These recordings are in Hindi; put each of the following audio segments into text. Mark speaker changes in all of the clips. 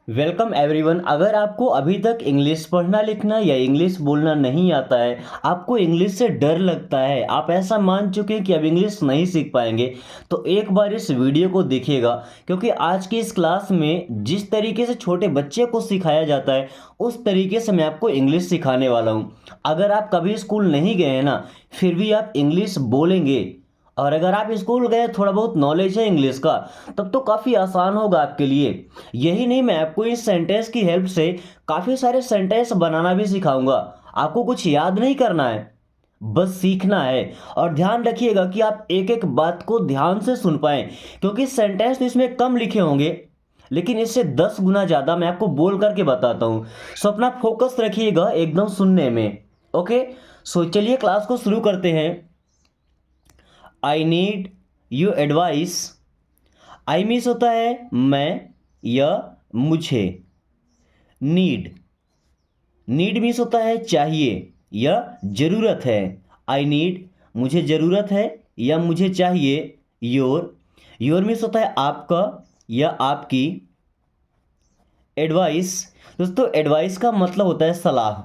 Speaker 1: Welcome everyone. अगर आपको अभी तक इंग्लिश पढ़ना लिखना या इंग्लिश बोलना नहीं आता है, आपको इंग्लिश से डर लगता है, आप ऐसा मान चुके हैं कि अब इंग्लिश नहीं सीख पाएंगे, तो एक बार इस वीडियो को देखिएगा। क्योंकि आज की इस क्लास में जिस तरीके से छोटे बच्चे को सिखाया जाता है, उस तरीके से मैं आपको इंग्लिश सिखाने वाला हूँ। अगर आप कभी स्कूल नहीं गए हैं ना, फिर भी आप इंग्लिश बोलेंगे, और अगर आप स्कूल गए, थोड़ा बहुत नॉलेज है इंग्लिश का, तब तो काफ़ी आसान होगा आपके लिए। यही नहीं, मैं आपको इस सेंटेंस की हेल्प से काफ़ी सारे सेंटेंस बनाना भी सिखाऊंगा। आपको कुछ याद नहीं करना है, बस सीखना है। और ध्यान रखिएगा कि आप एक एक बात को ध्यान से सुन पाएं, क्योंकि सेंटेंस तो इसमें कम लिखे होंगे, लेकिन इससे 10 गुना ज़्यादा मैं आपको बोल करके बताता हूँ। सो अपना फोकस रखिएगा एकदम सुनने में। ओके, सो चलिए क्लास को शुरू करते हैं। I need you advice. I means होता है मैं या मुझे। नीड, नीड मीन्स होता है चाहिए या ज़रूरत है। आई नीड, मुझे ज़रूरत है या मुझे चाहिए। योर, योर मीन्स होता है आपका या आपकी। एडवाइस, दोस्तों एडवाइस का मतलब होता है सलाह।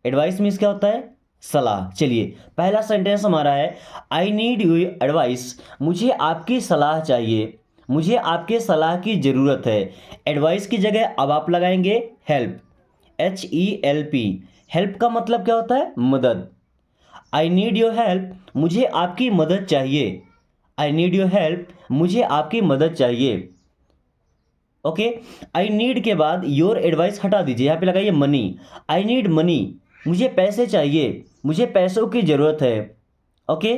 Speaker 1: एडवाइस मीन्स क्या होता है? सलाह। चलिए, पहला सेंटेंस हमारा है आई नीड यू एडवाइस। मुझे आपकी सलाह चाहिए, मुझे आपके सलाह की ज़रूरत है। एडवाइस की जगह अब आप लगाएंगे हेल्प, HELP। हेल्प का मतलब क्या होता है? मदद। आई नीड योर हेल्प, मुझे आपकी मदद चाहिए। आई नीड योर हेल्प, मुझे आपकी मदद चाहिए। ओके, आई नीड के बाद योर एडवाइस हटा दीजिए, यहाँ पे लगाइए मनी। आई नीड मनी, मुझे पैसे चाहिए, मुझे पैसों की ज़रूरत है। Okay,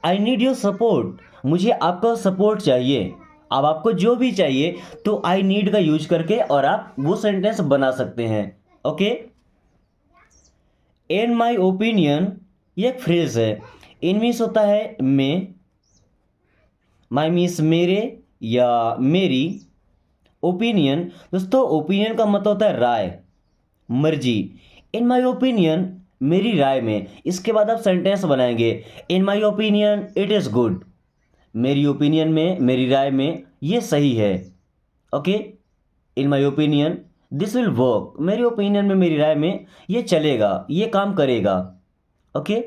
Speaker 1: I need your support, मुझे आपका सपोर्ट चाहिए। अब आपको जो भी चाहिए तो आई नीड का यूज करके और आप वो सेंटेंस बना सकते हैं। ओके, इन माई ओपिनियन, ये एक फ्रेज है। इन मीन्स होता है में, माई मीन्स मेरे या मेरी। ओपिनियन, दोस्तों ओपिनियन का मतलब होता है राय, मर्जी। इन माई ओपिनियन, मेरी राय में। इसके बाद आप सेंटेंस बनाएंगे, in my opinion it is good. मेरी ओपिनियन में, मेरी राय में ये सही है। Okay, in my opinion this will work. मेरी ओपिनियन में, मेरी राय में ये चलेगा, ये काम करेगा। ओके,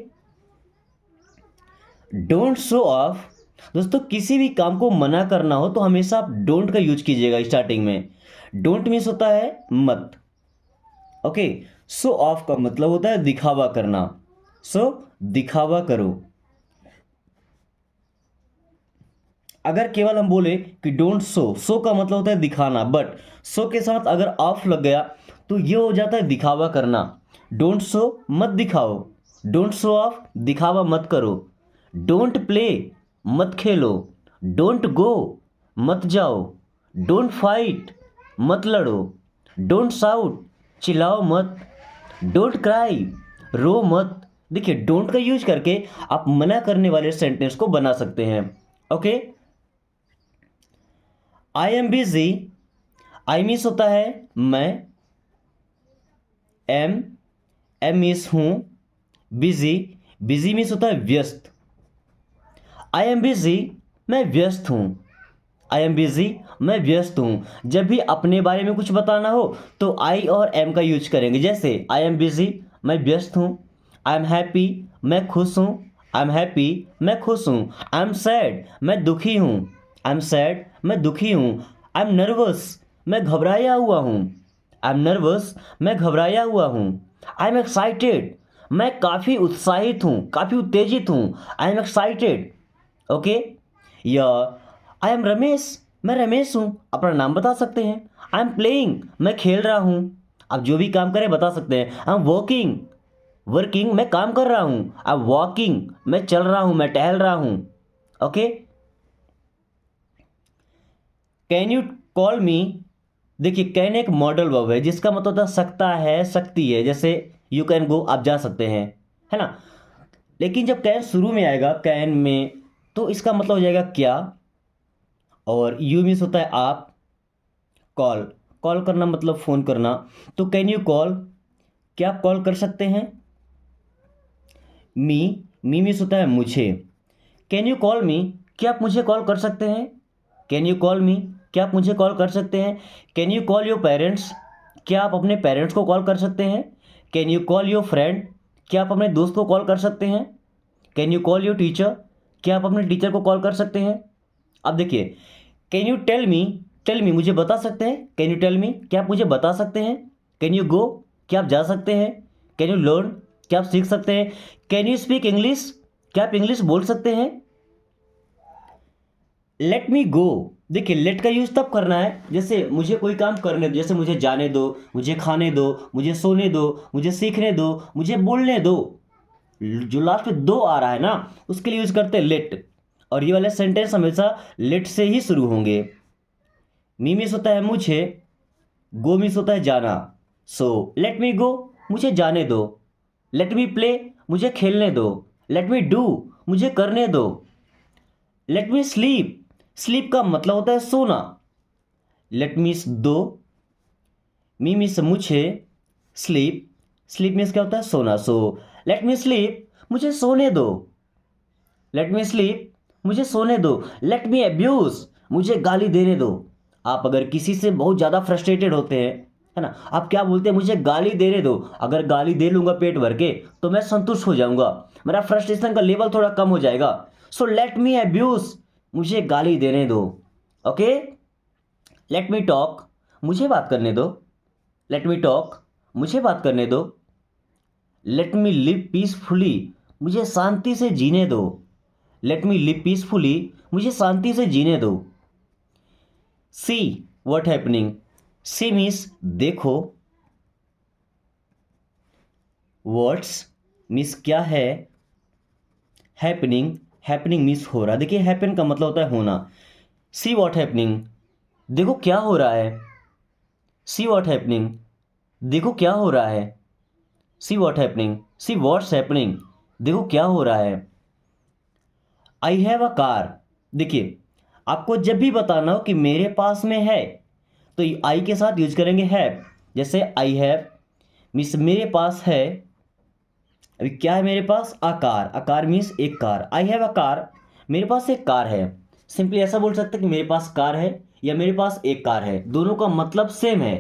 Speaker 1: डोंट शो ऑफ, दोस्तों किसी भी काम को मना करना हो तो हमेशा आप डोंट का यूज कीजिएगा स्टार्टिंग में। डोंट मीन्स होता है मत। ओके, शो ऑफ का मतलब होता है दिखावा करना। सो दिखावा करो। अगर केवल हम बोले कि डोंट शो, शो का मतलब होता है दिखाना, बट शो के साथ अगर ऑफ लग गया तो ये हो जाता है दिखावा करना। डोंट शो, मत दिखाओ। डोंट शो ऑफ, दिखावा मत करो। डोंट प्ले, मत खेलो। डोंट गो, मत जाओ। डोंट फाइट, मत लड़ो। डोंट शाउट, चिल्लाओ मत। डोंट क्राई, रो मत। देखिए, डोंट का यूज करके आप मना करने वाले सेंटेंस को बना सकते हैं। Okay, I am busy. I means होता है मैं, एम, एम मीन्स हूँ, बिजी, बिजी मीन्स होता है व्यस्त। आई एम बिजी, मैं व्यस्त हूँ। आई एम बिजी, मैं व्यस्त हूँ। जब भी अपने बारे में कुछ बताना हो तो आई और एम का यूज करेंगे। जैसे आई एम बिजी, मैं व्यस्त हूँ। आई एम हैप्पी, मैं खुश हूँ। आई एम हैप्पी, मैं खुश हूँ। आई एम सैड, मैं दुखी हूँ। आई एम सैड, मैं दुखी हूँ। आई एम नर्वस, मैं घबराया हुआ हूँ। आई एम नर्वस, मैं घबराया हुआ हूँ। आई एम एक्साइटेड, मैं काफ़ी उत्साहित हूँ, काफ़ी उत्तेजित हूँ। I am excited. ओके, या आई एम रमेश, मैं रमेश हूँ, अपना नाम बता सकते हैं। आई एम प्लेइंग, मैं खेल रहा हूँ। आप जो भी काम करें बता सकते हैं। आई एम वर्किंग, वर्किंग मैं काम कर रहा हूँ। आई एम वॉकिंग, मैं चल रहा हूँ, मैं टहल रहा हूँ। ओके, कैन यू कॉल मी। देखिए, कैन एक मॉडल वर्ब है जिसका मतलब होता है सकता है, सकती है। जैसे यू कैन गो, आप जा सकते हैं, है ना। लेकिन जब कैन शुरू में आएगा, कैन में, तो इसका मतलब हो जाएगा क्या। और यू मीन्स होता है आप। कॉल, कॉल करना मतलब फ़ोन करना। तो कैन यू कॉल, क्या आप कॉल कर सकते हैं। मी, मी मीन्स होता है मुझे। कैन यू कॉल मी, क्या आप मुझे कॉल कर सकते हैं। कैन यू कॉल मी, क्या आप मुझे कॉल कर सकते हैं? Can you call your parents? क्या आप अपने पेरेंट्स को कॉल कर सकते हैं? Can you call your friend? क्या आप अपने दोस्त को कॉल कर सकते हैं? Can you call your teacher? क्या आप अपने टीचर को कॉल कर सकते हैं? अब देखिए, कैन यू टेल मी मुझे बता सकते हैं? कैन यू टेल मी क्या आप मुझे बता सकते हैं? कैन यू गो क्या आप जा सकते हैं? कैन यू लर्न क्या आप सीख सकते हैं? कैन यू स्पीक इंग्लिश क्या आप इंग्लिश बोल सकते हैं? लेट मी गो, देखिए लेट का यूज़ तब करना है जैसे मुझे कोई काम करने दो, जैसे मुझे जाने दो, मुझे खाने दो, मुझे सोने दो, मुझे सीखने दो, मुझे बोलने दो। जो लास्ट में दो आ रहा है ना, उसके लिए यूज़ करते हैं लेट। और ये वाले सेंटेंस हमेशा लेट से ही शुरू होंगे। मी मिस होता है मुझे, गो मिस होता है जाना। सो लेट मी गो मुझे जाने दो, लेट मी प्ले मुझे खेलने दो, लेट मी डू मुझे करने दो, लेट मी स्लीप स्लीप का मतलब होता है सोना। लेट मीस दो, मी मीस मुझे, स्लीप स्लीप मीन्स क्या होता है सोना। सो लेट मी स्लीप मुझे सोने दो, लेट मी स्लीप मुझे सोने दो, लेट मी अब्यूज मुझे गाली देने दो। आप अगर किसी से बहुत ज़्यादा फ्रस्ट्रेटेड होते हैं, है ना, आप क्या बोलते हैं? मुझे गाली देने दो। अगर गाली दे लूँगा पेट भर के तो मैं संतुष्ट हो जाऊँगा, मेरा फ्रस्ट्रेशन का लेवल थोड़ा कम हो जाएगा। सो लेट मी अब्यूज मुझे गाली देने दो। ओके, लेट मी टॉक मुझे बात करने दो, लेट मी टॉक मुझे बात करने दो, लेट मी लिव पीसफुली मुझे शांति से जीने दो, लेट मी लिव पीसफुली मुझे शांति से जीने दो। See what happening, see means देखो, व्हाट्स मीन्स क्या है, हैपनिंग हैपनिंग मीन्स हो रहा। देखिए हैपन का मतलब होता है होना। सी व्हाट हैपनिंग देखो क्या हो रहा है, सी व्हाट हैपनिंग देखो क्या हो रहा है, सी what happening see what's happening देखो क्या हो रहा है। आई हैव अ कार, देखिए आपको जब भी बताना हो कि मेरे पास में है तो आई के साथ यूज करेंगे हैव। जैसे आई हैव मीन्स मेरे पास है, अभी क्या है मेरे पास? अ कार मीन्स एक car. I have a car मेरे पास एक कार है। सिंपली ऐसा बोल सकते हैं कि मेरे पास कार है या मेरे पास एक कार है, दोनों का मतलब सेम है।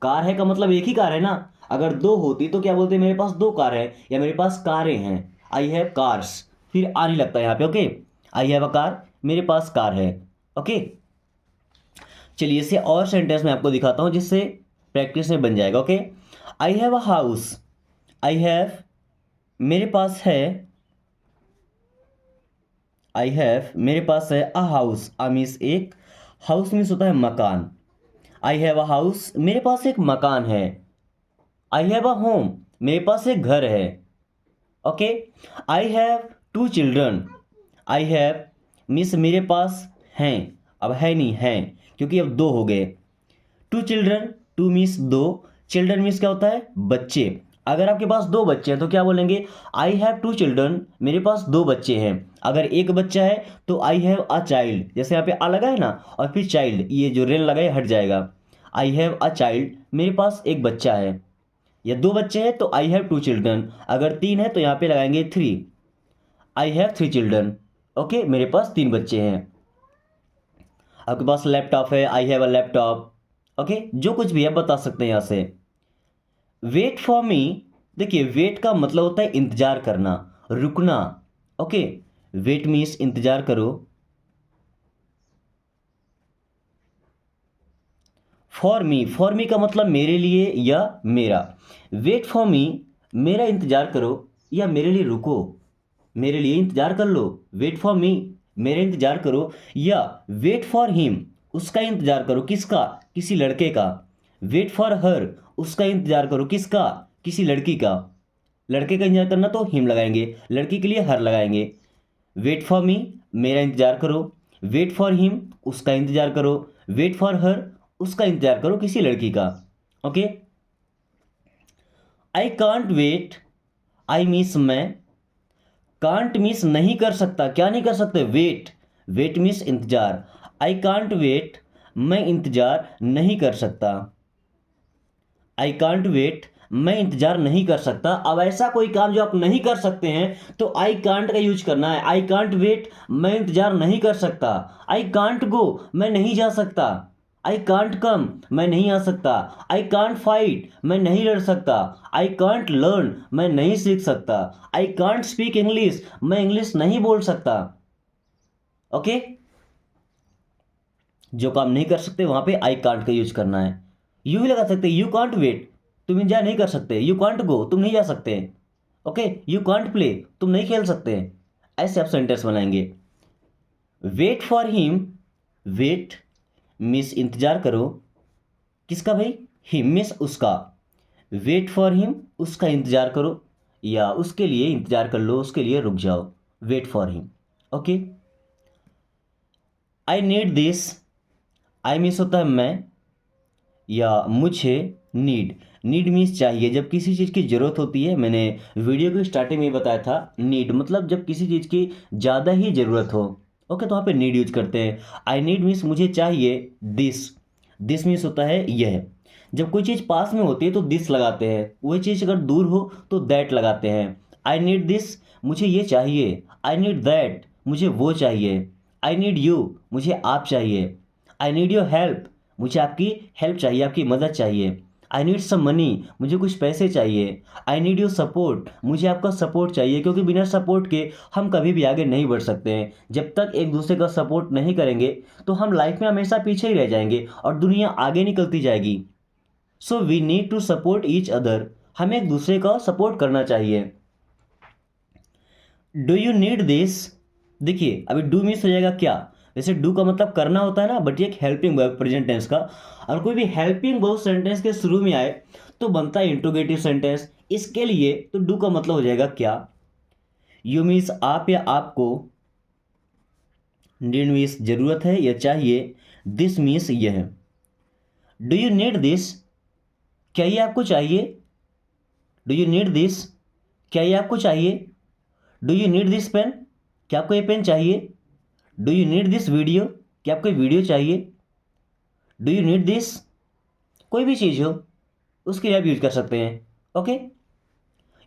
Speaker 1: कार है का मतलब एक ही कार है ना, अगर दो होती तो क्या बोलते? मेरे पास दो कार है या मेरे पास कारें हैं। आई हैव कार्स, फिर आने लगता है यहाँ पे। Okay, I have a car मेरे पास कार है। ओके, चलिए इसे और सेंटेंस में आपको दिखाता हूँ जिससे प्रैक्टिस में बन जाएगा। Okay, I have a house, I have मेरे पास है, आई हैव मेरे पास है अ हाउस, अ मीन्स एक, हाउस मीन्स होता है मकान। आई हैव अ हाउस मेरे पास एक मकान है। आई हैव अ होम मेरे पास एक घर है। Okay, I have two children, I have means मेरे पास हैं, अब है नहीं हैं क्योंकि अब दो हो गए। टू चिल्ड्रन, टू मीन्स दो, चिल्ड्रन मीन्स क्या होता है? बच्चे। अगर आपके पास दो बच्चे हैं तो क्या बोलेंगे? आई हैव टू चिल्ड्रन मेरे पास दो बच्चे हैं। अगर एक बच्चा है तो आई हैव अ चाइल्ड, जैसे यहाँ पे आ लगा है ना, और फिर चाइल्ड, ये जो रेल लगा है हट जाएगा। आई हैव अ चाइल्ड मेरे पास एक बच्चा है। या दो बच्चे हैं तो आई हैव टू चिल्ड्रन, अगर तीन है तो यहाँ पे लगाएंगे three, I have three children. Okay, मेरे पास तीन बच्चे हैं। आपके पास लैपटॉप है, I have a laptop. Okay, जो कुछ भी है बता सकते हैं यहाँ से। वेट फॉर मी, देखिए वेट का मतलब होता है इंतजार करना, रुकना। ओके, वेट मीन्स इंतजार करो। फॉर मी का मतलब मेरे लिए या मेरा। वेट फॉर मी मेरा इंतजार करो या मेरे लिए रुको, मेरे लिए इंतजार कर लो। वेट फॉर मी मेरा इंतजार करो, या वेट फॉर हिम उसका इंतजार करो। किसका? किसी लड़के का। वेट फॉर हर उसका इंतजार करो। किसका? किसी लड़की का। लड़के का इंतजार करना तो हिम लगाएंगे, लड़की के लिए हर लगाएंगे। वेट फॉर मी मेरा इंतजार करो, वेट फॉर हिम उसका इंतजार करो, वेट फॉर हर उसका इंतजार करो, किसी लड़की का। Okay, I can't wait, I means मैं, कांट मीन्स नहीं कर सकता। क्या नहीं कर सकते? वेट, वेट मीन्स इंतजार। आई कांट वेट मैं इंतजार नहीं कर सकता, आई कांट वेट मैं इंतजार नहीं कर सकता। अब ऐसा कोई काम जो आप नहीं कर सकते हैं तो आई कांट का यूज करना है। आई कांट वेट, मैं इंतजार नहीं कर सकता। आई कांट गो, मैं नहीं जा सकता। आई कांट कम, मैं नहीं आ सकता। आई कांट फाइट, मैं नहीं लड़ सकता। आई कांट लर्न, मैं नहीं सीख सकता। आई कांट स्पीक इंग्लिश, मैं इंग्लिश नहीं बोल सकता। ओके, जो काम नहीं कर सकते वहां पे आई कांट का यूज करना है। यू भी लगा सकते, यू कांट वेट, तुम इंतजार नहीं कर सकते। यू कांट गो, तुम नहीं जा सकते। ओके, यू कांट प्ले, तुम नहीं खेल सकते। ऐसे आप सेंटेंस बनाएंगे। Wait for him, wait means इंतजार करो। किसका भाई? हिम मिस उसका। वेट फॉर हिम, उसका इंतजार करो, या उसके लिए इंतजार कर लो, उसके लिए रुक जाओ। Wait for him. Okay, I need this, I means होता है मैं या मुझे। नीड, नीड मीन्स चाहिए, जब किसी चीज़ की ज़रूरत होती है। मैंने वीडियो की स्टार्टिंग में बताया था, नीड मतलब जब किसी चीज़ की ज़्यादा ही ज़रूरत हो। ओके, तो वहाँ पे नीड यूज करते हैं। आई नीड मीन्स मुझे चाहिए। दिस, दिस मीन्स होता है यह। जब कोई चीज़ पास में होती है तो दिस लगाते हैं, वही चीज़ अगर दूर हो तो दैट लगाते हैं। आई नीड दिस, मुझे ये चाहिए। आई नीड दैट, मुझे वो चाहिए। आई नीड यू, मुझे आप चाहिए। आई नीड योर हेल्प, मुझे आपकी हेल्प चाहिए, आपकी मदद चाहिए। आई नीड सम मनी, मुझे कुछ पैसे चाहिए। आई नीड योर सपोर्ट, मुझे आपका सपोर्ट चाहिए, क्योंकि बिना सपोर्ट के हम कभी भी आगे नहीं बढ़ सकते हैं। जब तक एक दूसरे का सपोर्ट नहीं करेंगे तो हम लाइफ में हमेशा पीछे ही रह जाएंगे और दुनिया आगे निकलती जाएगी। So we need to support each other, हमें एक दूसरे का सपोर्ट करना चाहिए। डू यू नीड दिस, देखिए अभी डू मीन्स हो जाएगा क्या? जैसे डू का मतलब करना होता है ना, बट ये एक हेल्पिंग वर्ब प्रेजेंट टेंस का। और कोई भी हेल्पिंग वर्ब सेंटेंस के शुरू में आए तो बनता है इंट्रोगेटिव सेंटेंस। इसके लिए तो डू का मतलब हो जाएगा क्या? यू मीन्स आप या आपको। नीड मीन्स जरूरत है या चाहिए। दिस मीन्स यह। डू यू नीड दिस, क्या ये आपको चाहिए? डू यू नीड दिस, क्या ये आपको चाहिए? Do you need this pen, क्या आपको ये पेन चाहिए? Do you need this video, क्या आपको वीडियो चाहिए? डू यू नीड दिस, कोई भी चीज़ हो उसके लिए आप यूज कर सकते हैं। ओके,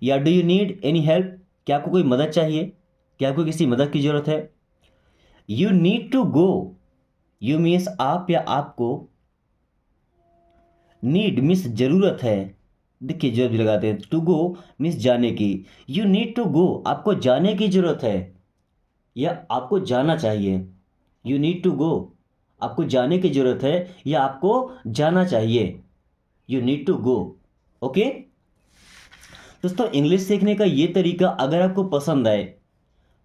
Speaker 1: या do you need any help, क्या आपको कोई मदद चाहिए? क्या आपको किसी मदद की ज़रूरत है? You need to go, you means आप या आपको। नीड मीन्स ज़रूरत है, देखिए जरूरत भी लगाते हैं। टू गो मीन्स जाने की। यू नीड टू गो, आपको जाने की ज़रूरत है या आपको जाना चाहिए। यू नीड टू गो, आपको जाने की ज़रूरत है या आपको जाना चाहिए। You need to go. Okay दोस्तों, इंग्लिश सीखने का ये तरीका अगर आपको पसंद आए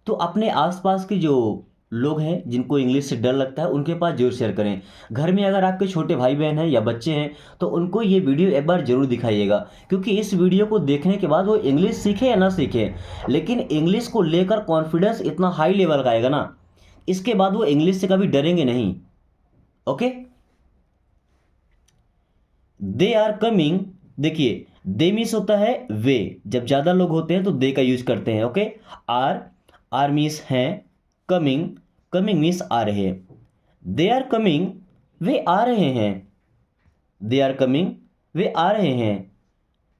Speaker 1: तो अपने आसपास के जो लोग हैं जिनको इंग्लिश से डर लगता है उनके पास जरूर शेयर करें। घर में अगर आपके छोटे भाई बहन हैं या बच्चे हैं तो उनको ये वीडियो एक बार जरूर दिखाइएगा, क्योंकि इस वीडियो को देखने के बाद वो इंग्लिश सीखे या ना सीखे, लेकिन इंग्लिश को लेकर कॉन्फिडेंस इतना हाई लेवल का आएगा ना, इसके बाद वो इंग्लिश से कभी डरेंगे नहीं। ओके, दे आर कमिंग, देखिए दे मीन्स होता है वे, जब ज़्यादा लोग होते हैं तो दे का यूज करते हैं। ओके, आर, आर मीन्स हैं। कमिंग, कमिंग मीन्स आ रहे हैं। दे आर कमिंग, वे आ रहे हैं। दे आर कमिंग, वे आ रहे हैं।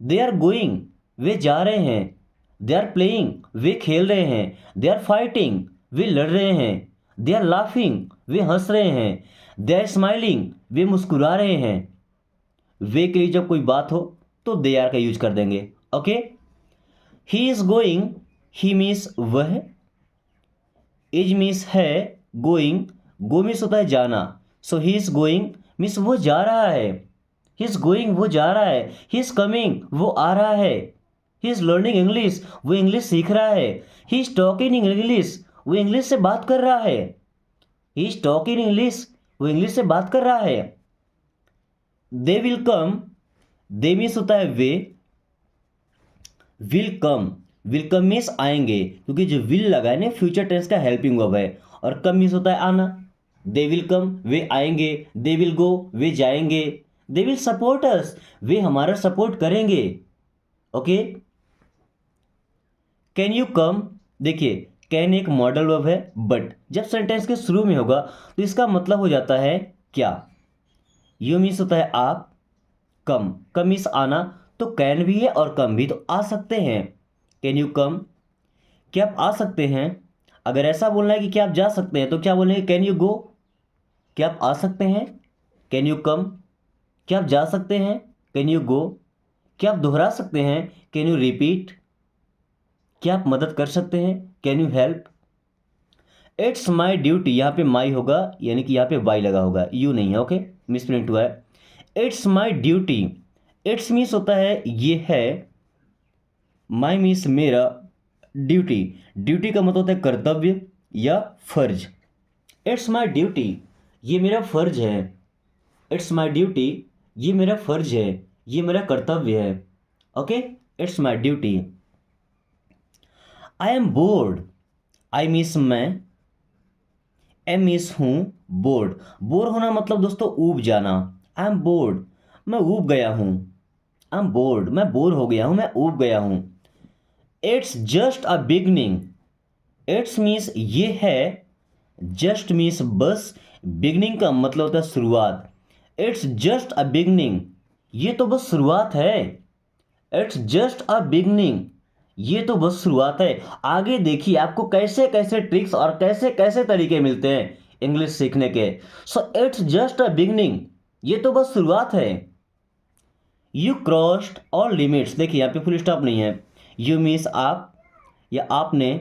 Speaker 1: दे आर गोइंग, वे जा रहे हैं। दे आर प्लेइंग, वे खेल रहे हैं। दे आर फाइटिंग, वे लड़ रहे हैं। दे आर लाफिंग, वे हंस रहे हैं। दे आर स्माइलिंग, वे मुस्कुरा रहे हैं। वे के लिए जब कोई बात हो तो दे आर का यूज कर देंगे। Okay, he is going, he means वह। इज मीन्स है। गोइंग, गो मीन्स होता है जाना। सो ही इज गोइंग मीन्स वो जा रहा है। ही इज गोइंग, वो जा रहा है। ही इज कमिंग, वो आ रहा है। ही इज लर्निंग इंग्लिश, वो इंग्लिश सीख रहा है। ही इज टॉकिंग इंग्लिश, वो इंग्लिश से बात कर रहा है। ही इज टॉकिंग इंग्लिश, वो इंग्लिश से बात कर रहा है। They will come, they means होता है वे। विल कम मीन्स आएंगे, क्योंकि जो विल लगा है ना फ्यूचर टेंस का हेल्पिंग वर्ब है, और कम मीन्स होता है आना। दे विल कम, वे आएंगे। दे विल गो, वे जाएंगे। दे विल सपोर्ट अस, वे हमारा सपोर्ट करेंगे। ओके, कैन यू कम, देखिए कैन एक मॉडल वर्ब है, बट जब सेंटेंस के शुरू में होगा तो इसका मतलब हो जाता है क्या। यू मीन्स होता है आप। कम, कम मीन्स आना, तो कैन भी है और कम भी, तो आ सकते हैं। कैन यू कम, क्या आप आ सकते हैं। अगर ऐसा बोलना है कि क्या आप जा सकते हैं तो क्या बोलेंगे, कैन यू गो। क्या आप आ सकते हैं, कैन यू कम। क्या आप जा सकते हैं, कैन यू गो। क्या आप दोहरा सकते हैं, कैन यू रिपीट। क्या आप मदद कर सकते हैं, can you help. It's my duty, यहाँ पे माई होगा यानी कि यहाँ पे वाई लगा होगा, यू नहीं है, ओके, मिसप्रिंट हुआ है। It's my duty, it's means होता है ये है, माई मीन्स मेरा, ड्यूटी, ड्यूटी का मतलब होता है कर्तव्य या फर्ज। इट्स माई ड्यूटी, ये मेरा फर्ज है। इट्स माई ड्यूटी, ये मेरा फर्ज है, ये मेरा कर्तव्य है। Okay, it's my duty. I am board, I means मैं, एम मीन्स हूँ, बोर्ड, बोर होना मतलब दोस्तों ऊब जाना। आई एम बोर्ड, मैं ऊब गया हूँ। आई एम बोर्ड, मैं बोर हो गया हूँ, मैं ऊब गया हूँ। It's just a beginning, it's means ये है, जस्ट मीन्स बस, बिगनिंग का मतलब होता है शुरुआत। इट्स जस्ट अ बिगनिंग, ये तो बस शुरुआत है। इट्स जस्ट अ बिगनिंग, ये तो बस शुरुआत है। आगे देखिए आपको कैसे कैसे ट्रिक्स और कैसे कैसे तरीके मिलते हैं इंग्लिश सीखने के। So it's just a beginning, ये तो बस शुरुआत है। यू क्रॉस्ड ऑल लिमिट्स, देखिए यहाँ पे फुल स्टॉप नहीं है। यू मीन्स आप या आपने,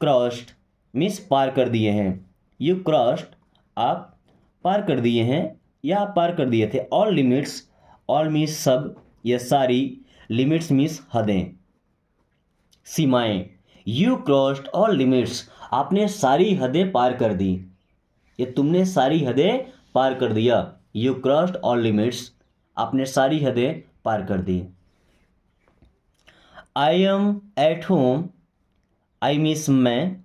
Speaker 1: क्रॉस्ड मीन्स पार कर दिए हैं। यू क्रॉस्ड, आप पार कर दिए हैं या आप पार कर दिए थे। ऑल लिमिट्स, ऑल मीन्स सब या सारी, लिमिट्स मीन्स हदें, सीमाएं। यू क्रॉस्ड ऑल लिमिट्स, आपने सारी हदें पार कर दी, ये तुमने सारी हदें पार कर दिया। यू क्रॉस्ड ऑल लिमिट्स, आपने सारी हदें पार कर दी। I am at home, I means मैं,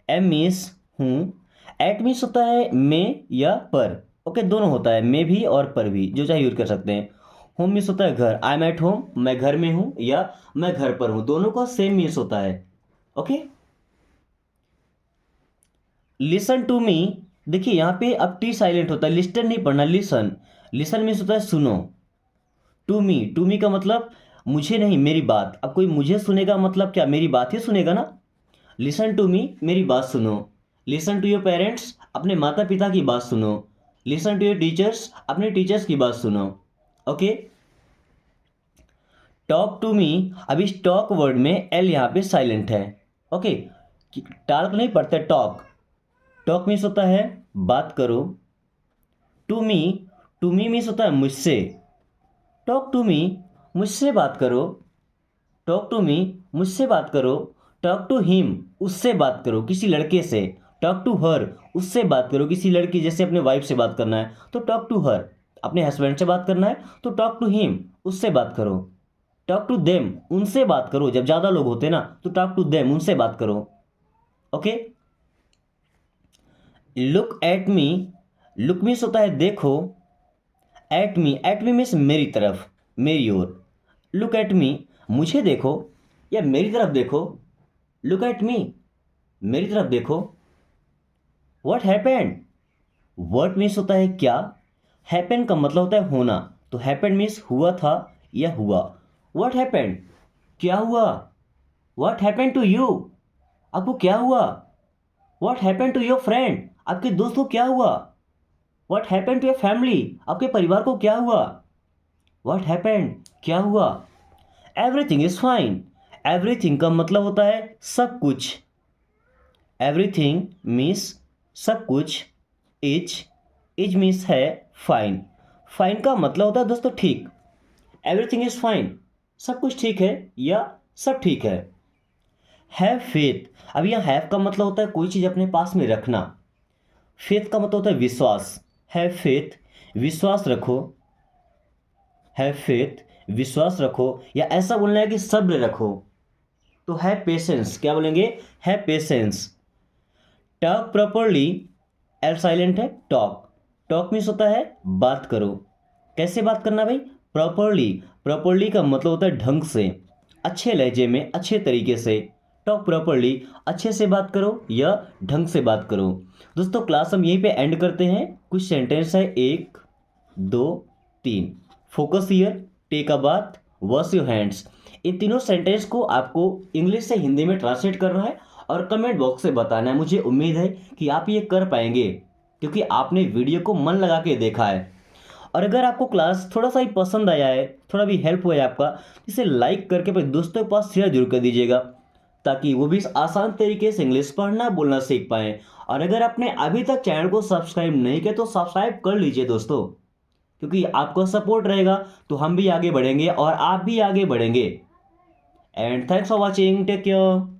Speaker 1: एम मीन्स हूँ, एट मीन्स होता है में या पर, ओके, दोनों होता है, में भी और पर भी, जो चाहे यूज कर सकते हैं। होम मीन्स होता है घर, आई एम एट होम, मैं घर में हूँ या मैं घर पर हूँ, दोनों का सेम मीन्स होता है। ओके, लिसन टू मी, देखिए यहाँ पे अब टी साइलेंट होता है, लिस्टन नहीं पढ़ना, लिसन, लिसन मीन्स होता है सुनो। टू मी का मतलब मुझे नहीं, मेरी बात। अब कोई मुझे सुनेगा मतलब क्या, मेरी बात ही सुनेगा ना। लिसन टू मी, मेरी बात सुनो। लिसन टू योर पेरेंट्स, अपने माता पिता की बात सुनो। लिसन टू योर टीचर्स, अपने टीचर्स की बात सुनो। ओके, टॉक टू मी, अभी टॉक वर्ड में एल यहाँ पे साइलेंट है। ओके, टाल्क नहीं पढ़ते, टॉक, टॉक मीन्स होता है बात करो। टू मी मीन्स होता है मुझसे। टॉक टू मी, मुझसे बात करो। टॉक टू मी, मुझसे बात करो। टॉक टू हिम, उससे बात करो, किसी लड़के से। टॉक टू हर, उससे बात करो, किसी लड़की, जैसे अपने वाइफ से बात करना है तो टॉक टू हर। अपने हस्बैंड से बात करना है तो टॉक टू हिम, उससे बात करो। टॉक टू देम, उनसे बात करो, जब ज़्यादा लोग होते हैं ना तो टॉक टू देम, उनसे बात करो। Okay, look at me, look means होता है देखो। एट मी मीन्स मेरी तरफ, मेरी ओर। लुक एट मी, मुझे देखो या मेरी तरफ देखो। लुक एट मी, मेरी तरफ देखो। व्हाट हैपेंड, व्हाट मीन्स होता है क्या, हैपन का मतलब होता है होना, तो हैपन मीन्स हुआ था या हुआ। व्हाट हैपेंड, क्या हुआ। व्हाट हैपेंड टू यू, आपको क्या हुआ। What happened to your friend, आपके दोस्त को क्या हुआ। What happened to your family, आपके परिवार को क्या हुआ। व्हाट हैपेंड, क्या हुआ। एवरीथिंग इज फाइन, एवरीथिंग का मतलब होता है सब कुछ। एवरीथिंग मीन्स सब कुछ। इज मीन्स है फाइन, फाइन का मतलब होता है दोस्तों ठीक। एवरीथिंग इज फाइन, सब कुछ ठीक है या सब ठीक है। हैव फेथ, अब यहाँ हैव का मतलब होता है कोई चीज़ अपने पास में रखना। फेथ का मतलब होता है विश्वास। हैव फेथ, विश्वास रखो। हैव फेथ, विश्वास रखो, या ऐसा बोलना है कि सब्र रखो तो हैव पेशेंस, क्या बोलेंगे, have patience. Talk properly, L silent है, टॉक, टॉक मीन्स होता है बात करो। कैसे बात करना भाई, प्रॉपरली, प्रॉपरली का मतलब होता है ढंग से, अच्छे लहजे में, अच्छे तरीके से। टॉक प्रॉपरली, अच्छे से बात करो या ढंग से बात करो। दोस्तों क्लास हम यहीं पे एंड करते हैं। कुछ सेंटेंस है, 1 2 3, focus here. Take a bath, wash your hands. इन तीनों सेंटेंस को आपको इंग्लिश से हिंदी में ट्रांसलेट करना है और कमेंट बॉक्स से बताना है। मुझे उम्मीद है कि आप ये कर पाएंगे क्योंकि आपने वीडियो को मन लगा के देखा है। और अगर आपको क्लास थोड़ा सा ही पसंद आया है, थोड़ा भी हेल्प हुआ है आपका, इसे लाइक करके अपने दोस्तों के पास शेयर जरूर कर दीजिएगा ताकि वो भी इस आसान तरीके से इंग्लिश पढ़ना बोलना सीख पाएँ। और अगर आपने अभी तक चैनल को सब्सक्राइब नहीं किया तो सब्सक्राइब कर लीजिए दोस्तों, क्योंकि आपका सपोर्ट रहेगा तो हम भी आगे बढ़ेंगे और आप भी आगे बढ़ेंगे। And thanks for watching, take care.